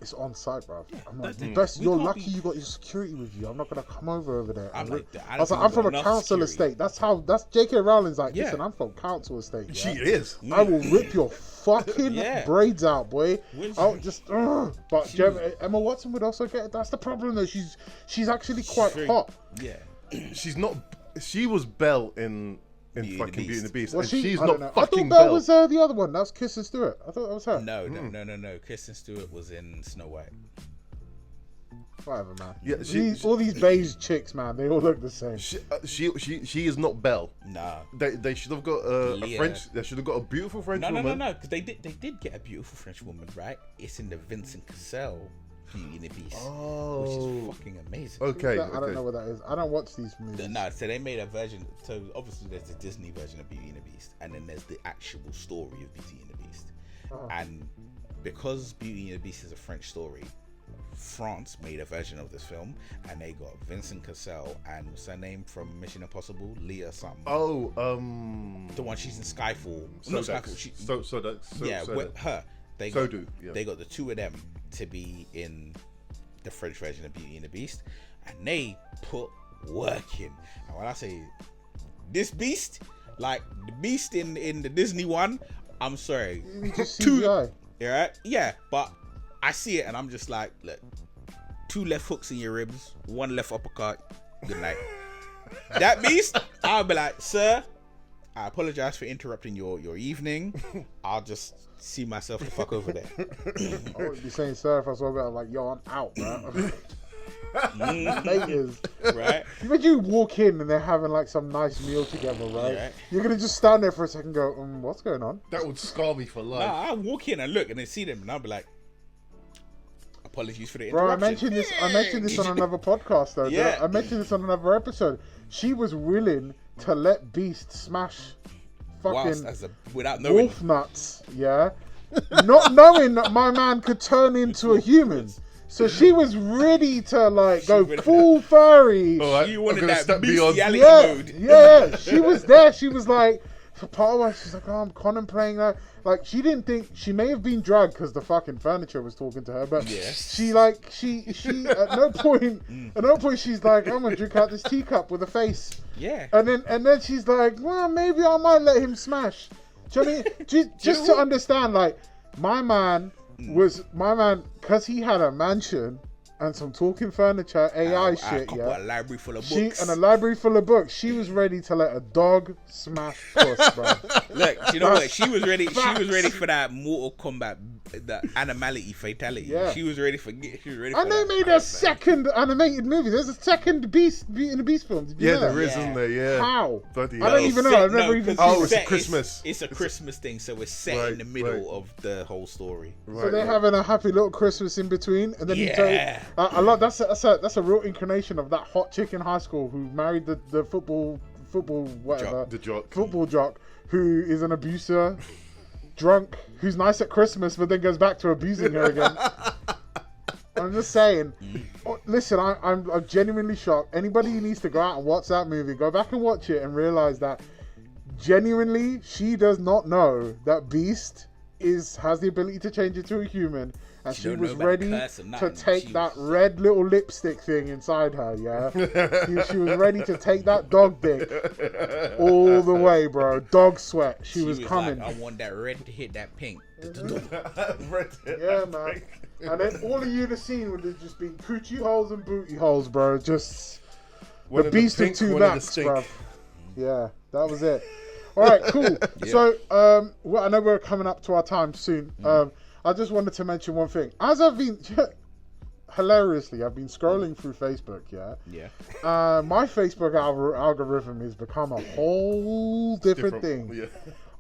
it's on site, bro. I'm like, you're lucky you got your security with you. I'm not gonna come over there. I was like, I'm from a council estate. That's J.K. Rowling's like, listen, I'm from council estate. Yeah? She is. I will rip your fucking braids out, boy. I'll just. But Emma Watson would also get it. That's the problem, though. She's actually quite hot. Yeah. She's not. She was Belle in fucking Beauty and the Beast, and she's not fucking Belle. I thought Belle was the other one. That was Kristen Stewart. I thought that was her. No. Kristen Stewart was in Snow White. Whatever, man. Yeah, all these beige chicks, man, they all look the same. She is not Belle. Nah. They should have got a French. They should have got a beautiful French woman. No. Because they did get a beautiful French woman, right? It's in the Vincent Cassel Beauty and the Beast, which is fucking amazing. Okay. I don't know what that is. I don't watch these movies. No, so they made a version. So obviously there's the Disney version of Beauty and the Beast, and then there's the actual story of Beauty and the Beast. And because Beauty and the Beast is a French story, France made a version of this film, and they got Vincent Cassel and what's her name from Mission Impossible, Leah something. The one she's in Skyfall. With her. They got the two of them to be in the French version of Beauty and the Beast, and they put work in. And when I say this beast, like the beast in the Disney one, I'm sorry, but I see it and I'm just like, look, 2 left hooks in your ribs, 1 left uppercut, good night. That beast, I'll be like, sir, I apologize for interrupting your evening. I'll just see myself the fuck over there. I would be saying, sir, if I saw that, I'm like, yo, I'm out, bro. Right? Imagine you walk in and they're having like some nice meal together, right? You're gonna just stand there for a second and go, what's going on? That would scar me for life. Nah, I walk in and look and then see them and I'll be like, apologies for the interruption. Bro, I mentioned this on another podcast though. Yeah. I mentioned this on another episode. She was willing to let Beast smash fucking without knowing wolf nuts, not knowing that my man could turn into a human. So she was ready to like go full furry. She wanted that bestiality mode. Yeah, she was there. She was like, for part of her, she's like, I'm contemplating that. Like, she didn't think, she may have been dragged because the fucking furniture was talking to her, but she at no point she's like, I'm gonna drink out this teacup with a face. Yeah. And then she's like, well, maybe I might let him smash. Do you know what I mean? Just to understand, like, my man, because he had a mansion and some talking furniture, AI shit, a library full of books. And a library full of books. She was ready to let a dog smash puss, bro. Look, you know what? She was ready for that Mortal Kombat the animality fatality. Yeah. She was ready for. She was ready. And they made a second animated movie. There's a second Beauty and the Beast film. Did you know there that? is, isn't there? Yeah. How? Bloody I don't hell. even know. I've never even seen Oh, it. it's a Christmas. It's a Christmas thing, so it's set in the middle of the whole story. So they're having a happy little Christmas in between, and then I love that's a real incarnation of that hot chick in high school who married the football whatever football jock who is an abuser, drunk, who's nice at Christmas but then goes back to abusing her again. I'm just saying. Listen, I'm genuinely shocked. Anybody who needs to go out and watch that movie, go back and watch it and realize that genuinely she does not know that Beast has the ability to change into a human, and she was ready to take that red little lipstick thing inside her. Yeah, she was ready to take that dog dick all the way, bro. Dog sweat. She was coming. Like, I want that red to hit that pink. Yeah, man. And then all of you have seen would have just been coochie holes and booty holes, bro. Just the Beast of two backs, bro. Yeah, that was it. All right, cool. Yeah. So, I know we're coming up to our time soon. I just wanted to mention one thing. As I've been, hilariously, I've been scrolling through Facebook, yeah? My Facebook algorithm has become a whole different thing. Yeah.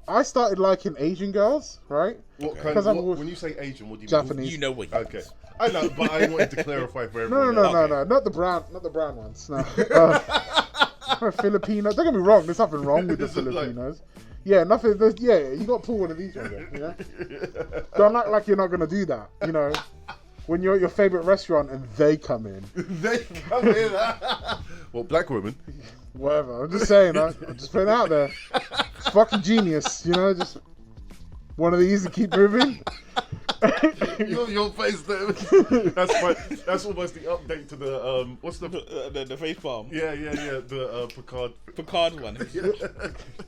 I started liking Asian girls, right? What kind of, when you say Asian, what do you Japanese. mean? You know what? Okay, I know, but I wanted to clarify for everyone. No, not the brown ones. No. Filipino. Don't get me wrong. There's nothing wrong with the Filipinos. Yeah, nothing. You got to pull one of these ones. You know. Don't act like you're not gonna do that. You know, when you're at your favorite restaurant and they come in. They come in. Well, black women. Whatever. I'm just saying. I'm just putting it out there. It's fucking genius. You know, just one of these and keep moving. your face there. That's almost the update to the what's the face palm. Yeah. The Picard one.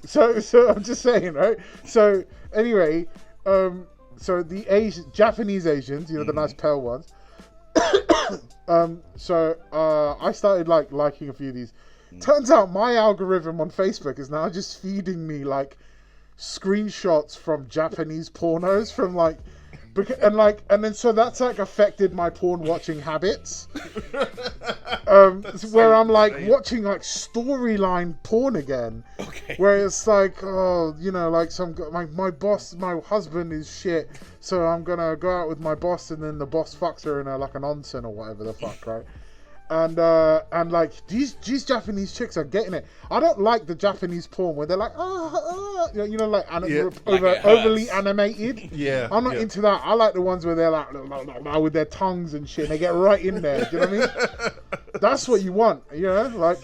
So I'm just saying, right? So anyway, so the Japanese Asians, you know, the nice pale ones. So I started liking a few of these. Turns out my algorithm on Facebook is now just feeding me like screenshots from Japanese pornos from like. And then so that's like affected my porn watching habits, where I'm like watching like storyline porn again, where it's like, oh, you know, like my boss, my husband is shit, so I'm gonna go out with my boss, and then the boss fucks her in like an onsen or whatever the fuck, right? And like these Japanese chicks are getting it. I don't like the Japanese porn where they're like, you know, like overly animated. Yeah, I'm not into that. I like the ones where they're like with their tongues and shit. And they get right in there. Do you know what I mean? That's what you want. You know, like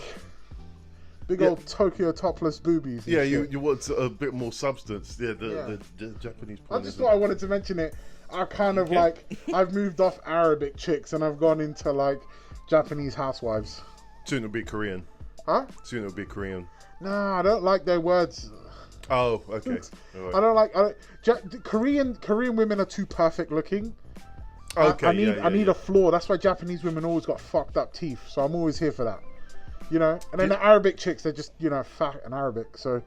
big old Tokyo topless boobies. Yeah, you want a bit more substance. Yeah, the Japanese porn. I just thought I wanted to mention it. I kind of like I've moved off Arabic chicks and I've gone into like Japanese housewives. Soon it'll be Korean. Huh? Soon it'll be Korean. No, I don't like their words. Oh, okay. Right. I don't like. Korean women are too perfect looking. Okay. I need a flaw. That's why Japanese women always got fucked up teeth. So I'm always here for that. You know. And then the Arabic chicks, they're just fat and Arabic. So.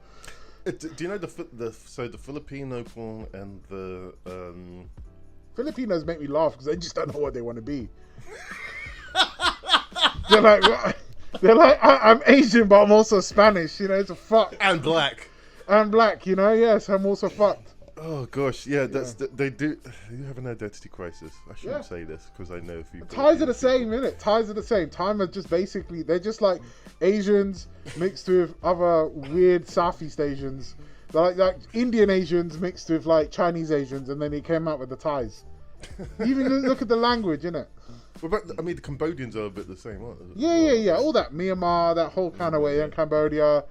Do you know the Filipino porn and the Filipinos make me laugh because they just don't know what they want to be. They're like, I'm Asian, but I'm also Spanish. You know, it's a fuck. And black. You know, yes, I'm also fucked. Oh gosh, yeah, they do have an identity crisis. I shouldn't say this because I know a few. Ties are the same, innit? Ties are the same. Time are just basically they're just like Asians mixed with other weird Southeast Asians. They're like Indian Asians mixed with like Chinese Asians, and then he came out with the ties. Even look at the language, innit? Well, but, I mean, the Cambodians are a bit the same, aren't they? Yeah. All that Myanmar, that whole kind of way, and Cambodia.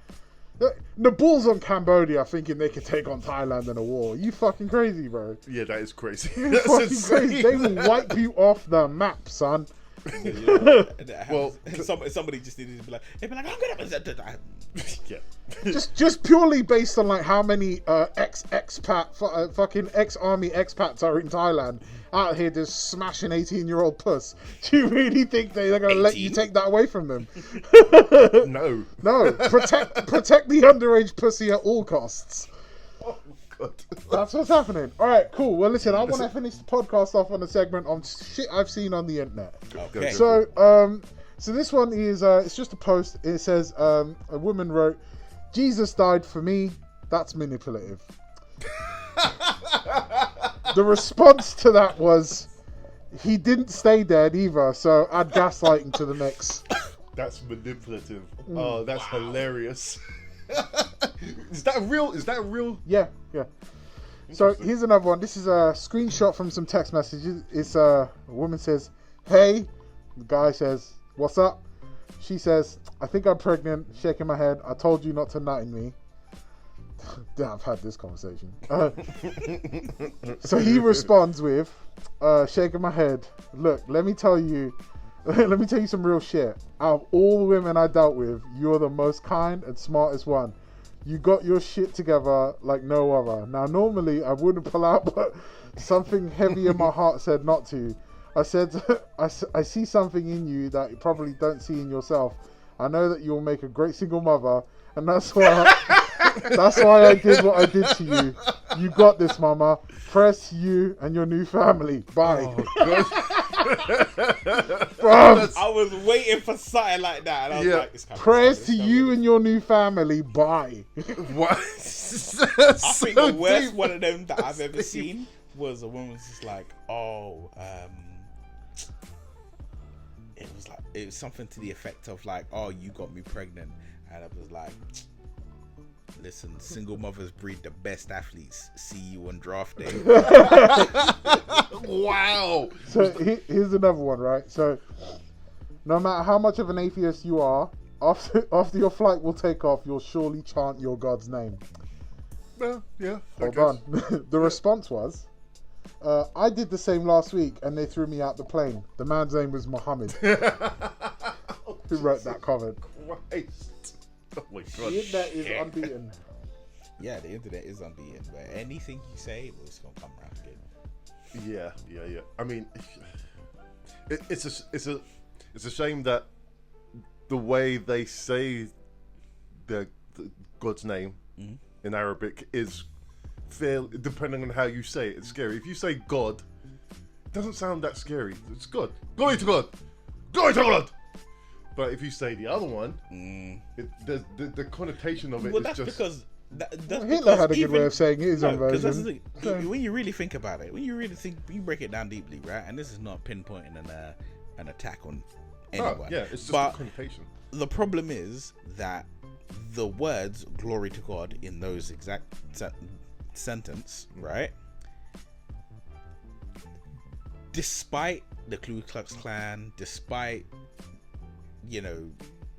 The balls on Cambodia thinking they could take on Thailand in a war. You fucking crazy, bro. Yeah, that is crazy. That's fucking insane. Crazy. They will wipe you off the map, son. Well, somebody just needed to be like, I'm gonna. Yeah. just purely based on like how many fucking ex-army expats are in Thailand out here just smashing 18-year-old puss. Do you really think they're gonna 18? Let you take that away from them? No. Protect the underage pussy at all costs. God. That's what's happening. All right, cool. Well, listen, I want to finish the podcast off on a segment on shit I've seen on the internet. Okay. So, so this one is it's just a post. It says a woman wrote, "Jesus died for me." That's manipulative. The response to that was, "He didn't stay dead either, so add gaslighting to the mix." That's manipulative. Oh, that's hilarious. Is that real? Yeah. So here's another one. This is a screenshot from some text messages. It's a woman says, "Hey." The guy says, "What's up?" She says, "I think I'm pregnant." Shaking my head. "I told you not to nut in me." I've had this conversation. So he responds with, shaking my head, "Look, let me tell you some real shit. Out of all the women I dealt with, you're the most kind and smartest one. You got your shit together like no other. Now, normally I wouldn't pull out, but something heavy in my heart said not to. I said, I see something in you that you probably don't see in yourself. I know that you'll make a great single mother, and that's why I did what I did to you. You got this, mama. Press you and your new family. Bye." I was waiting for something like that, and I was like, "It's coming." Prayers to you and your new family. Bye. What? I think the worst one of them that I've ever seen was a woman was just like, "Oh, it was something to the effect of like, oh, you got me pregnant," and I was like, "Listen, single mothers breed the best athletes. See you on draft day." Wow. So here's another one, right? So no matter how much of an atheist you are, after your flight will take off, you'll surely chant your God's name. Well, yeah. Hold on. The response was, "I did the same last week and they threw me out the plane. The man's name was Muhammad." Who wrote that comment? Christ. Oh my God. The internet is unbeaten. Yeah, the internet is unbeaten. Where anything you say, well, it's gonna come around again. Yeah. I mean, it's a shame that the way they say the God's name in Arabic is fair, depending on how you say it. It's scary. If you say God, it doesn't sound that scary. It's God. Glory to God. Glory to God. But if you say the other one, the connotation of it Well, is that's just... because Hitler had a good way of saying his own because version. when you really think about it, when you break it down deeply, right? And this is not pinpointing an attack on anyone. Yeah, it's just but a connotation. The problem is that the words "glory to God" in those exact sentence, right? Despite the Ku Klux Klan, despite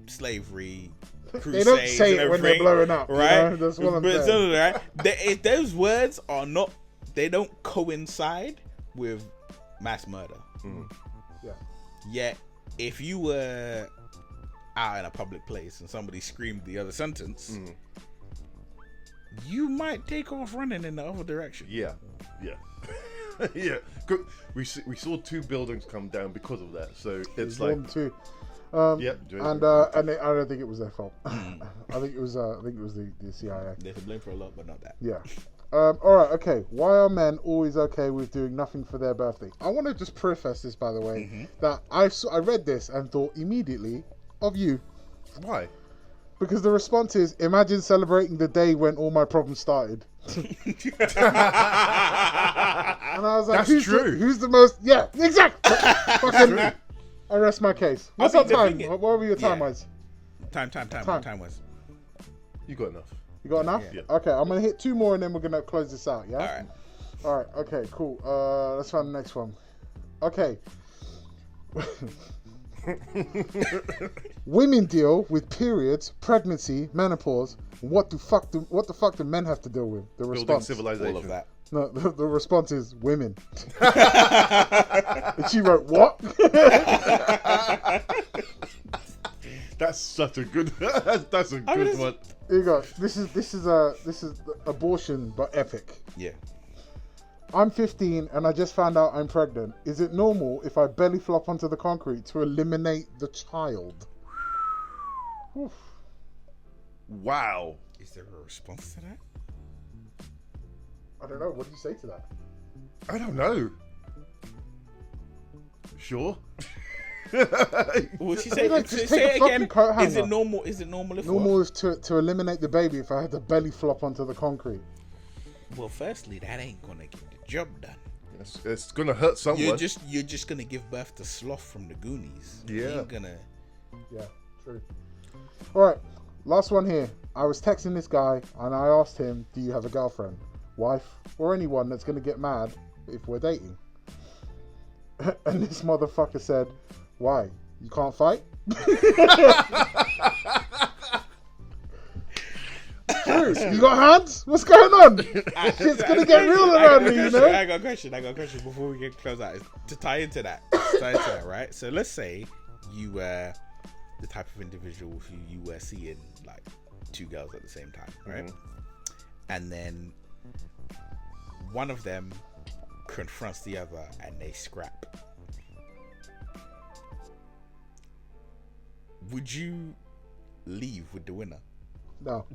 slavery, crusades, they don't say it when they're blowing up, right? That's what I'm saying. Right? Those words are not. They don't coincide with mass murder. Yeah. Yet, if you were out in a public place and somebody screamed the other sentence, you might take off running in the other direction. Yeah. Yeah. We saw 2 buildings come down because of that. So it's like... too. Yep. And I don't think it was their fault. I think it was the CIA. They're to blame for a lot, but not that. Yeah. All right. Okay. Why are men always okay with doing nothing for their birthday? I want to just preface this, by the way, that I read this and thought immediately of you. Why? Because the response is, imagine celebrating the day when all my problems started. And I was like, That's true. Who's the most... Yeah, exactly. Fucking, I rest my case. What's our time? What were your time wise? Time was. You got enough. You got enough? Yeah. Okay, I'm going to hit 2 more and then we're going to close this out, yeah? All right, okay, cool. Let's find the next one. Okay. Women deal with periods, pregnancy, menopause. What the fuck do men have to deal with? The Building response. civilization. All of that. No, the response is women. And she wrote, what? That's such a good... that's a good one. Here you go. This is abortion, but epic. Yeah. I'm 15 and I just found out I'm pregnant. Is it normal if I belly flop onto the concrete to eliminate the child? Oof. Wow. Is there a response to that? I don't know. What do you say to that? I don't know. Sure. What she say? Like, just Say take it a fucking again. coat hanger. Is it normal? Is it normal? If Normal what? is to eliminate the baby if I had to belly flop onto the concrete. Well, firstly, that ain't gonna get the job done. It's gonna hurt someone. You're just gonna give birth to Sloth from the Goonies. Yeah. You ain't gonna. Yeah, true. All right, last one here. I was texting this guy and I asked him, "Do you have a girlfriend, wife, or anyone that's gonna get mad if we're dating?" And this motherfucker said, "Why? You can't fight?" True. You got hands? What's going on? Shit's gonna get real around me, you know? I got a question before we get close out. To tie into that, right? So let's say you were the type of individual who you were seeing like 2 girls at the same time, right? And then one of them confronts the other and they scrap. Would you leave with the winner? No.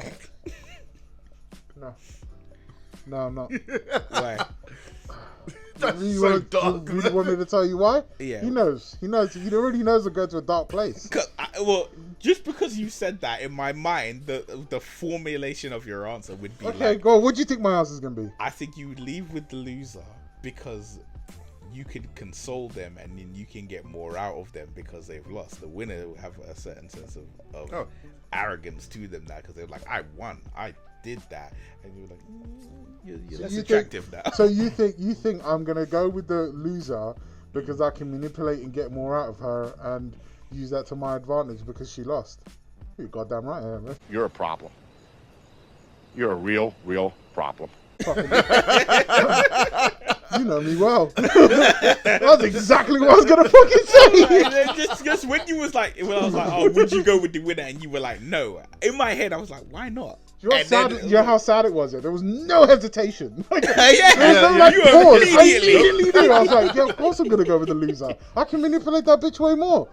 No, I'm not. Why? That's You so want, dark. You really want me to tell you why? Yeah. He knows. He already knows to go to a dark place. Well, just because you said that, in my mind, the formulation of your answer would be Okay, like, go on. What do you think my answer is going to be? I think you would leave with the loser because you could console them and then you can get more out of them because they've lost. The winner will have a certain sense of arrogance to them now because they're like, I won, I did that, and you're like, you're less attractive now. So you think I'm gonna go with the loser because I can manipulate and get more out of her and use that to my advantage because she lost? You're goddamn right, I am, man. You're a problem. You're a real problem. You know me well. That's exactly what I was gonna fucking say. just when you was like, when I was like, oh, would you go with the winner? And you were like, no. In my head, I was like, why not? You know how sad it was? There was no hesitation. Like, Yeah. there was no like You pause. I immediately immediately knew. I was like, yeah, of course I'm gonna go with the loser. I can manipulate that bitch way more.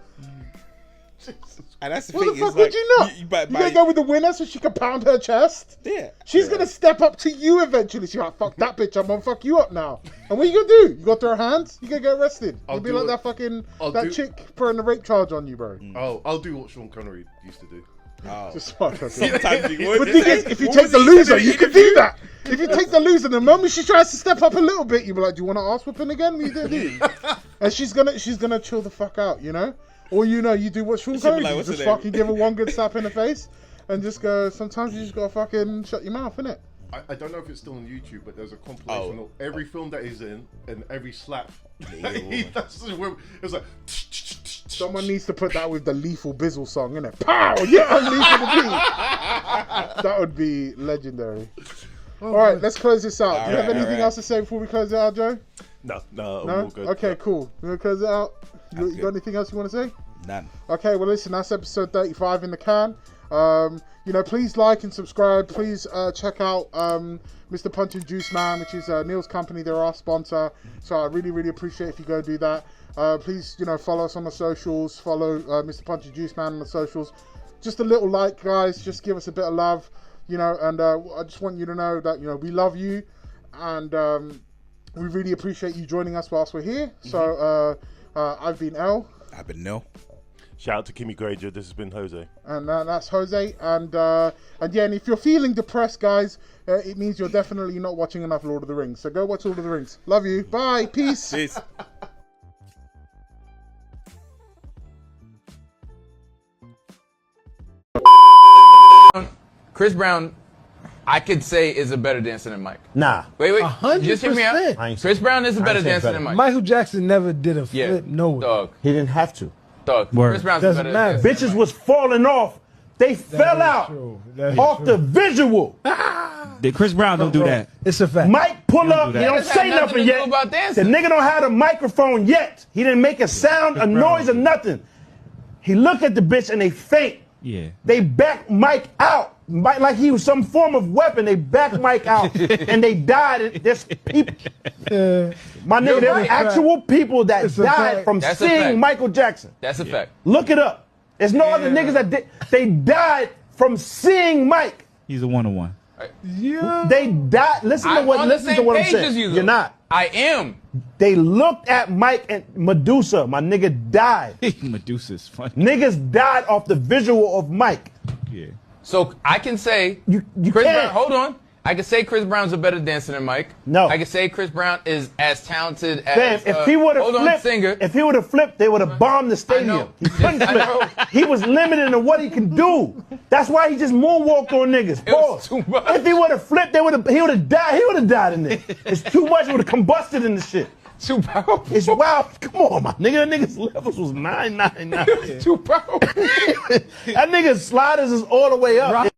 And that's the What thing. the fuck is would like, you not? You, You gonna go with the winner so she can pound her chest? Yeah. She's gonna step up to you eventually. She's like, fuck that bitch, I'm gonna fuck you up now. And what you gonna do? You gonna throw her hands? You gonna get arrested. You'll be like that fucking chick putting a rape charge on you, bro. Oh, I'll do what Sean Connery used to do. Oh. Just fuck her. Sometimes you But the thing is, if you take the loser, you can do that. If you take the loser, the moment she tries to step up a little bit, you be like, do you want to ass whipping again? What you gonna do? And she's gonna chill the fuck out, you know? Or you do what Sean Connery like, did. what's Just her name? fucking give her one good slap in the face and just go, sometimes you just gotta fucking shut your mouth, innit? I don't know if it's still on YouTube, but there's a compilation of every film that he's in and every slap. It's like. Someone needs to put that with the Lethal Bizzle song, innit? Pow! Yeah, I'm Lethal the beat. That would be legendary. All right, let's close this out. Do you have anything else to say before we close it out, Joe? No, No? all good. Okay, cool. You want to close it out? You got anything else you want to say? None. Okay, well, listen, that's episode 35 in the can. Please like and subscribe. Please check out Mrpunchandjuiceman, which is Neil's company. They're our sponsor. So I really, really appreciate if you go do that. Please, follow us on the socials. Follow Mrpunchandjuiceman on the socials. Just a little like, guys. Just give us a bit of love, and I just want you to know that, we love you. And we really appreciate you joining us whilst we're here. So I've been El. I've been Neil. Shout out to Kimmy Granger. This has been Jose. And that's Jose. And if you're feeling depressed, guys, it means you're definitely not watching enough Lord of the Rings. So go watch Lord of the Rings. Love you. Bye. Peace. Peace. Chris Brown, I could say, is a better dancer than Mike. Nah. Wait. 100%. Just hear me out. Chris Brown is a better dancer than Mike. Michael Jackson never did a flip. Yeah. No way. Dog. He didn't have to. Dog. Word. Chris Brown's Doesn't a better matter. dancer. Bitches was falling off. They fell out off the visual. Chris Brown don't do that. It's a fact. Mike pull up. He don't say nothing yet. The nigga don't have a microphone yet. He didn't make a sound, a noise, or nothing. He look at the bitch and they faint. Yeah. They back Mike out. Mike, like he was some form of weapon. They backed Mike out and they died. There's people. My nigga, there were actual people that died from seeing Michael Jackson. That's a fact. Look it up. There's no other niggas that did. They died from seeing Mike. He's a one-on-one. Yeah. They died. Listen to what I'm saying. You're not. I am. They looked at Mike and Medusa. My nigga died. Medusa's funny. Niggas died off the visual of Mike. Yeah. So I can say you Chris can't. Brown. Hold on. I can say Chris Brown's a better dancer than Mike. No. I can say Chris Brown is as talented Fam, as if he would have flipped, singer. if he would have flipped, they would have bombed the stadium. He couldn't flip. He was limited in what he can do. That's why he just moonwalked on niggas. Pause. If he would have flipped, he would have died. He would have died in there. It's too much. It would have combusted in the shit. Too powerful. It's wild. Come on, my nigga. That nigga's levels was 999. Too powerful. That nigga's sliders is all the way up.